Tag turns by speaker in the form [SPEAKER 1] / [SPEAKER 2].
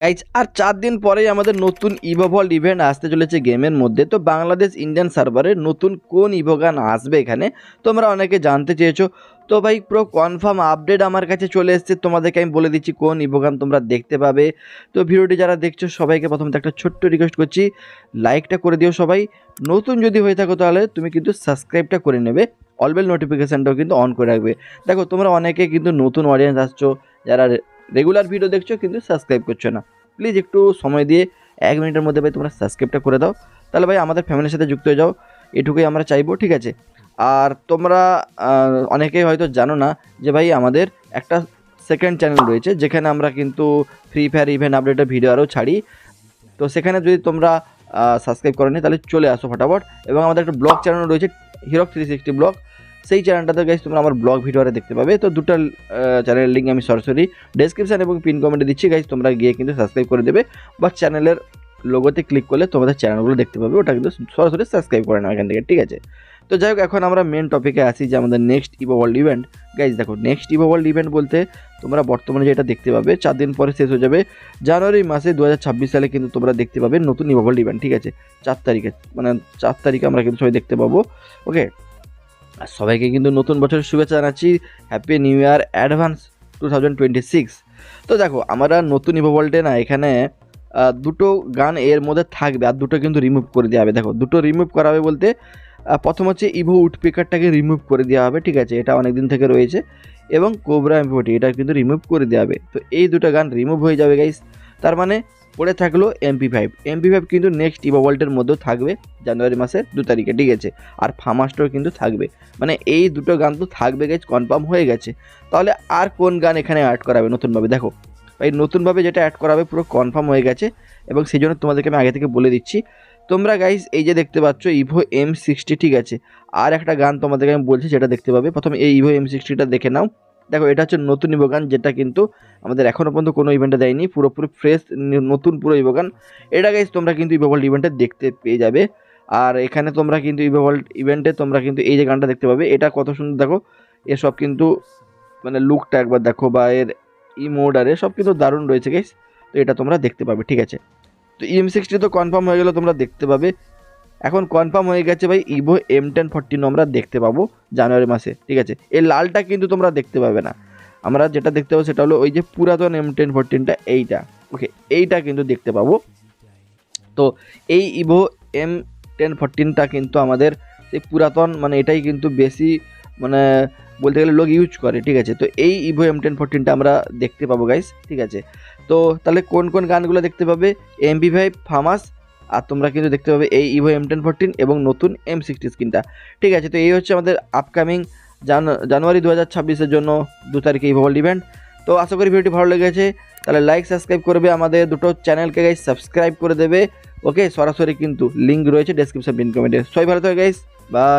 [SPEAKER 1] Guys আর 4 দিন পরেই আমাদের নতুন ইভো ভল্ট ইভেন্ট আসতে চলেছে গেমের মধ্যে। তো বাংলাদেশ ইন্ডিয়ান সার্ভারে নতুন কোন ইভো গান আসবে এখানে তোমরা অনেকে জানতে চেয়েছো। তো ভাই পুরো কনফার্ম আপডেট আমার কাছে চলে এসেছে, তোমাদেরকে আমি বলে দিচ্ছি কোন ইভো গান তোমরা দেখতে পাবে। তো ভিডিওটি যারা দেখছো সবাইকে প্রথমত একটা ছোট্ট রিকোয়েস্ট করছি, লাইকটা করে দিও সবাই। নতুন যদি হয়ে থাকো তাহলে তুমি কিন্তু সাবস্ক্রাইবটা করে নেবে, অলবেল নোটিফিকেশানটাও কিন্তু অন করে রাখবে। দেখো তোমরা অনেকে কিন্তু নতুন অডিয়েন্স আসছো, যারা রেগুলার ভিডিও দেখছো কিন্তু সাবস্ক্রাইব করছো না, প্লিজ একটু সময় দিয়ে 1 মিনিটের মধ্যে ভাই তোমরা সাবস্ক্রাইবটা করে দাও, তাহলে ভাই আমাদের ফ্যামিলির সাথে যুক্ত হয়ে যাও, এটুকুই আমরা চাইবো, ঠিক আছে। আর তোমরা অনেকেই হয়তো জানো না যে ভাই আমাদের একটা সেকেন্ড চ্যানেল রয়েছে যেখানে আমরা কিন্তু ফ্রি ফায়ার ইভেন্ট আপডেটের ভিডিও আরও ছাড়ি। তো সেখানে যদি তোমরা সাবস্ক্রাইব করো নি তাহলে চলে আসো ফটাফট। এবং আমাদের একটা ব্লগ চ্যানেল রয়েছে হিরক 360 ব্লগ, সেই চ্যানেলটাতে গাইস তোমরা আমার ব্লগ ভিডিও আরে দেখতে পাবে। তো দুটো চ্যানেলের লিঙ্ক আমি সরাসরি ডেসক্রিপশান এবং পিন কমেন্টে দিচ্ছি গাইস, তোমরা গিয়ে কিন্তু সাবস্ক্রাইব করে দেবে বা চ্যানেলের লোগোতে ক্লিক করলে তোমাদের চ্যানেলগুলো দেখতে পাবে, ওটা কিন্তু সরাসরি সাবস্ক্রাইব করে নাও এখান থেকে, ঠিক আছে। তো যাই হোক এখন আমরা মেন টপিকে আসি যে আমাদের নেক্সট ইভো ওয়ার্ল্ড ইভেন্ট। গাইজ দেখো নেক্সট ইভো ওয়ার্ল্ড ইভেন্ট বলতে তোমরা বর্তমানে যেটা দেখতে পাবে 4 দিন পরে শেষ হয়ে যাবে, জানুয়ারি মাসে 2026 সালে কিন্তু তোমরা দেখতে পাবে নতুন ইভো ওয়ার্ল্ড ইভেন্ট, ঠিক আছে। 4 তারিখে মানে 4 তারিখে আমরা কিন্তু সবাই দেখতে পাবো, ওকে। আর সবাইকে কিন্তু নতুন বছরের শুভেচ্ছা জানাচ্ছি, হ্যাপি নিউ ইয়ার অ্যাডভান্স 2026। তো দেখো আমরা নতুন ইভো ওয়ার্ল্ডে না এখানে দুটো গান এর মধ্যে থাকবে আর দুটো কিন্তু রিমুভ করে দেওয়া হবে। দেখো দুটো রিমুভ করা হবে বলতে প্রথম হচ্ছে ইভো উডপিকারটাকে রিমুভ করে দেওয়া হবে, ঠিক আছে, এটা অনেক দিন থেকে রয়েছে। এবং কোবরা এমপি40 এটা কিন্তু রিমুভ করে দেওয়া হবে। তো এই দুটো গান রিমুভ হয়ে যাবে গাইস, তার মানে পড়ে থাকলো MP5 কিন্তু নেক্সট ইভো ওয়ার্ল্ডের মধ্যেও থাকবে জানুয়ারি মাসের 2 তারিখে, ঠিক আছে। আর ফামাস্টার কিন্তু থাকবে, মানে এই দুটো গান তো থাকবে গাইস, কনফার্ম হয়ে গেছে। তাহলে আর কোন গান এখানে অ্যাড করা হবে নতুনভাবে? দেখো ভাই নতুনভাবে যেটা অ্যাড করা হবে পুরো কনফার্ম হয়ে গেছে, এবং সেই জন্য তোমাদেরকে আমি আগে থেকে বলে দিচ্ছি। তোমরা গাইস এই যে দেখতে পাচ্ছ ইভো M60, ঠিক আছে। আর একটা গান তোমাদেরকে আমি বলছি যেটা দেখতে পাবে, প্রথমে এই ইভো M60টা দেখে নাও। দেখো এটা হচ্ছে নতুন ইভো গান, যেটা কিন্তু আমাদের এখনও পর্যন্ত কোনো ইভেন্টে দেয়নি, পুরোপুরি ফ্রেশ নতুন পুরো ইভো গান। এটা গাইস তোমরা কিন্তু ইভো ওয়ার্ল্ড ইভেন্টে দেখতে পেয়ে যাবে। আর এখানে তোমরা কিন্তু ইভো ওয়ার্ল্ড ইভেন্টে তোমরা কিন্তু এই যে গানটা দেখতে পাবে, এটা কত সুন্দর দেখো, এসব কিন্তু মানে লুকটা একবার দেখো বা এর ইমোড আর সব কিন্তু দারুণ রয়েছে গাইস। তো এটা তোমরা দেখতে পাবে, ঠিক আছে। তো M60 তো কনফার্ম হয়ে গেল, তোমরা দেখতে পাবে। এখন কনফার্ম হয়ে গেছে ভাই ইভো M1014 আমরা দেখতে পাবো জানুয়ারি মাসে, ঠিক আছে। এই লালটা কিন্তু তোমরা দেখতে পাবে না, আমরা যেটা দেখতে পাবো সেটা হলো ওই যে পুরাতন M1014টা, এইটা, ওকে, এইটা কিন্তু দেখতে পাবো। তো এই ইভো M1014টা কিন্তু আমাদের সেই পুরাতন, মানে এটাই কিন্তু বেশি মানে বলতে গেলে লোক ইউজ করে, ঠিক আছে। তো এই ইভো M1014টা আমরা দেখতে পাবো গাইস, ঠিক আছে। তো তাহলে কোন কোন গানগুলো দেখতে পাবে? MP5 ফামাস, আর তোমরা কিন্তু দেখতে পাবে এই ইভো M1014 এবং নতুন M60 স্কিনটা, ঠিক আছে। তো এই হচ্ছে আমাদের আপকামিং জানুয়ারি 2026-এর জন্য 2 তারিখে ইভো ওয়ার্ল্ড ইভেন্ট। তো আশা করি ভিডিওটি ভালো লেগেছে, তাহলে লাইক সাবস্ক্রাইব করবে, আমাদের দুটো চ্যানেলকে গাইস সাবস্ক্রাইব করে দেবে, ওকে। সরাসরি কিন্তু লিঙ্ক রয়েছে ডেসক্রিপশন পিন কমেন্টে। সবাই ভালো থাকে গাইস, বাই।